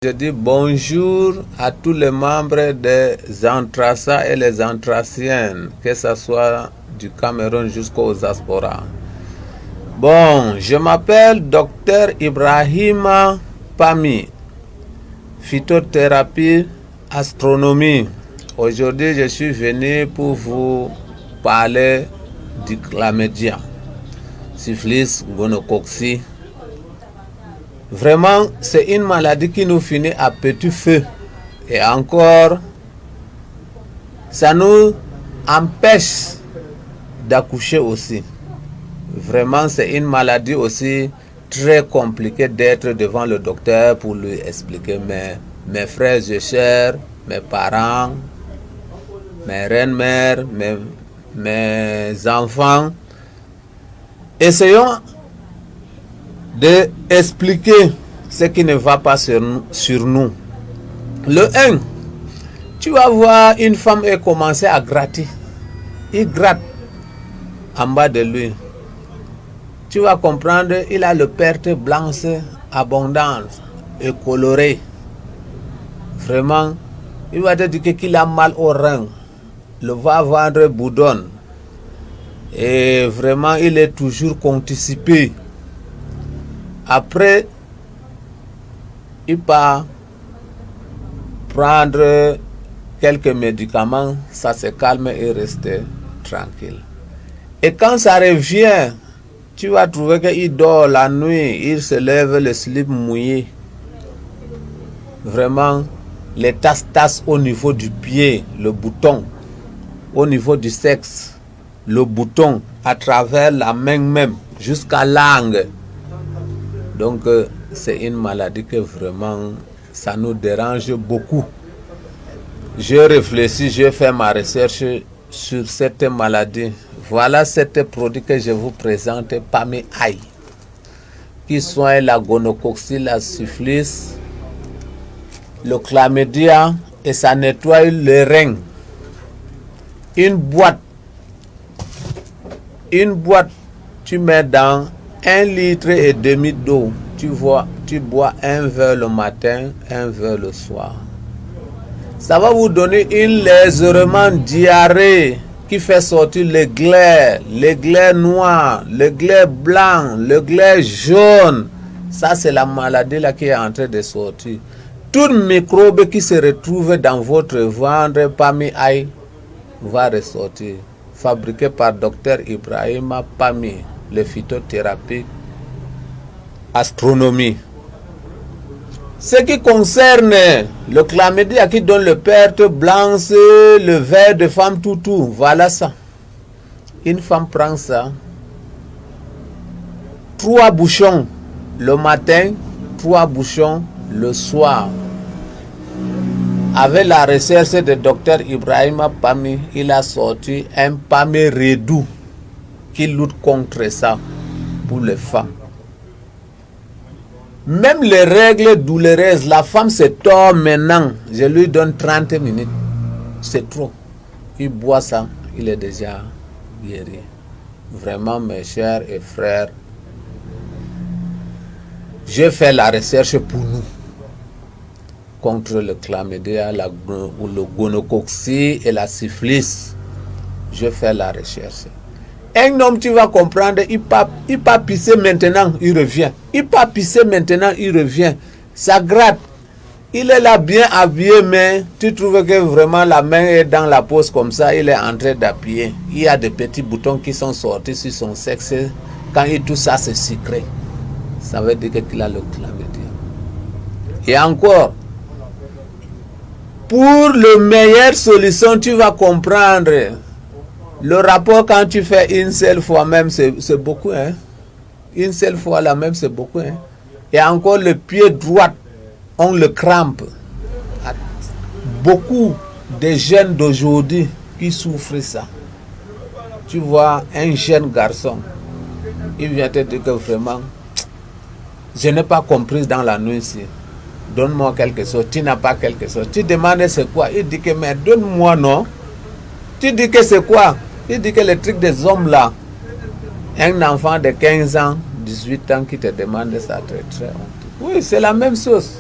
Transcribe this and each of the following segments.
Je dis bonjour à tous les membres des Antraciens et les Antraciennes, que ce soit du Cameroun jusqu'aux diasporas. Bon, je m'appelle Dr Ibrahima Pami, phytothérapie, astronomie. Aujourd'hui, je suis venu pour vous parler du chlamydia, syphilis, gonococcie. Vraiment, c'est une maladie qui nous finit à petit feu. Et encore, ça nous empêche d'accoucher aussi. Vraiment, c'est une maladie aussi très compliquée d'être devant le docteur pour lui expliquer. Mais mes frères et sœurs, mes parents, mes reines-mères, mes enfants, essayons d'expliquer ce qui ne va pas sur nous. Le 1, tu vas voir une femme et commencer à gratter. Il gratte en bas de lui. Tu vas comprendre, il a le perte blanche abondante et colorée. Vraiment, il va te dire qu'il a mal au rein. Le va-vendre boudonne. Et vraiment, il est toujours constipé. Après, il part prendre quelques médicaments, ça se calme et reste tranquille. Et quand ça revient, tu vas trouver qu'il dort la nuit, il se lève le slip mouillé. Vraiment, les tasses au niveau du pied, le bouton, au niveau du sexe, le bouton, à travers la main même, jusqu'à l'angle. Donc, c'est une maladie que vraiment, ça nous dérange beaucoup. J'ai réfléchi, j'ai fait ma recherche sur cette maladie. Voilà cet produit que je vous présente, Pami Eye, qui soigne la gonococcie, la syphilis, le chlamydia et ça nettoie les reins. Une boîte, tu mets dans 1,5 litre d'eau. Tu bois un verre le matin, un verre le soir. Ça va vous donner une légèrement diarrhée qui fait sortir les glaires noirs, les glaires blancs, les glaires jaunes. Ça, c'est la maladie là qui est en train de sortir. Tout microbe qui se retrouve dans votre ventre, Pami Eye, va ressortir. Fabriqué par Dr Ibrahima Pami, le phytothérapie, astronomie. Ce qui concerne le chlamydia qui donne le perte blanche, le ver de femme toutou, voilà ça. Une femme prend ça, 3 bouchons le matin, 3 bouchons le soir. Avec la recherche de Dr Ibrahima Pami, il a sorti un Pami Redou qui lutte contre ça pour les femmes. Même les règles douloureuses, la femme se tord maintenant, je lui donne 30 minutes. C'est trop. Il boit ça, il est déjà guéri. Vraiment, mes chers et frères, j'ai fait la recherche pour nous contre le chlamydia, le gonococcie et la syphilis. Je fais la recherche. Un homme, tu vas comprendre, il peut pisser maintenant, il revient. Il peut pisser maintenant, il revient. Ça gratte. Il est là bien habillé, mais tu trouves que vraiment la main est dans la poche comme ça, il est en train d'appuyer. Il y a des petits boutons qui sont sortis sur son sexe. Quand il touche ça, c'est sucré. Ça veut dire qu'il a le chlamydia. Et encore, pour la meilleure solution, tu vas comprendre. Le rapport, quand tu fais une seule fois même, c'est beaucoup. Hein? Une seule fois là même, c'est beaucoup. Hein? Et encore, le pied droit, on le crampe. Beaucoup de jeunes d'aujourd'hui qui souffrent ça. Tu vois, un jeune garçon, il vient te dire que vraiment, je n'ai pas compris dans la nuit ici. Donne-moi quelque chose. Tu n'as pas quelque chose. Tu demandes c'est quoi? Il dit que, mais donne-moi, non? Tu dis que c'est quoi? Il dit que le truc des hommes là, un enfant de 15 ans, 18 ans qui te demande ça, très très honte. Oui, c'est la même chose.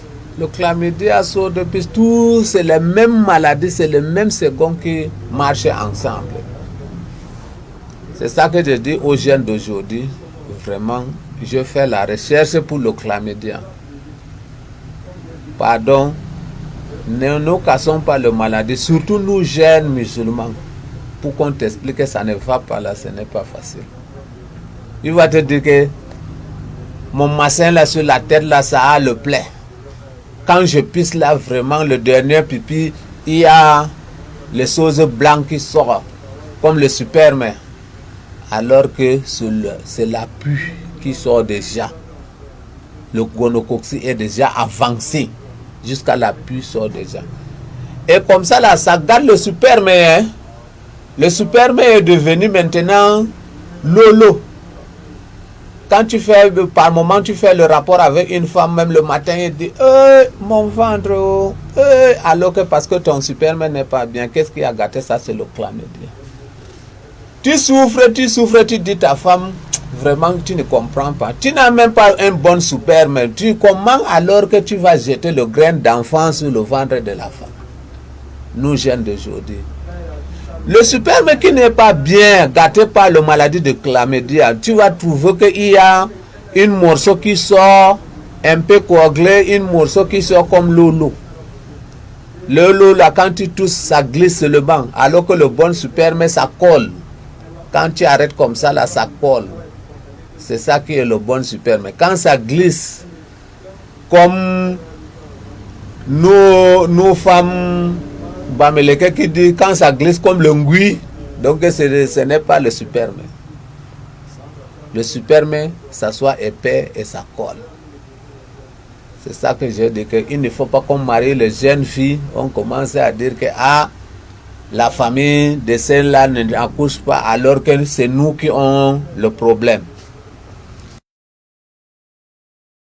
le chlamydia, depuis tout, c'est les mêmes maladies, c'est les mêmes secondes qui marchent ensemble. C'est ça que je dis aux jeunes d'aujourd'hui. Vraiment, je fais la recherche pour le chlamydia. Pardon, ne nous cassons pas la maladie, surtout nous jeunes musulmans. Pour qu'on t'explique que ça ne va pas là, ce n'est pas facile. Il va te dire que mon massin là sur la tête là, ça a le plaie. Quand je pisse là, vraiment, le dernier pipi, il y a les choses blanches qui sortent, comme le superman. Alors que c'est la pus qui sort déjà. Le gonocoxie est déjà avancé. Jusqu'à la pus sort déjà. Et comme ça là, ça garde le superman. Hein? Le superman est devenu maintenant lolo. Quand tu fais, par moment, tu fais le rapport avec une femme, même le matin, il dit mon ventre, alors que parce que ton superman n'est pas bien, qu'est-ce qui a gâté ça? C'est le chlamydia. Tu souffres, tu dis ta femme, vraiment, tu ne comprends pas. Tu n'as même pas un bon superman. Comment alors que tu vas jeter le grain d'enfant sur le ventre de la femme? Nous, jeunes d'aujourd'hui. Le superman qui n'est pas bien gâté par la maladie de chlamydia, tu vas trouver qu'il y a une morceau qui sort un peu coagulé, une morceau qui sort comme l'eau. L'eau là, quand tu tousses, ça glisse sur le banc, alors que le bon superman, ça colle. Quand tu arrêtes comme ça, là, ça colle. C'est ça qui est le bon superman. Quand ça glisse, comme nos femmes Bameleke qui dit quand ça glisse comme le ngui, donc ce n'est pas le superman. Le superman, ça soit épais et ça colle. C'est ça que je dis, qu'il ne faut pas qu'on marie les jeunes filles. On commence à dire que la famille de celle-là n'accouche pas alors que c'est nous qui avons le problème.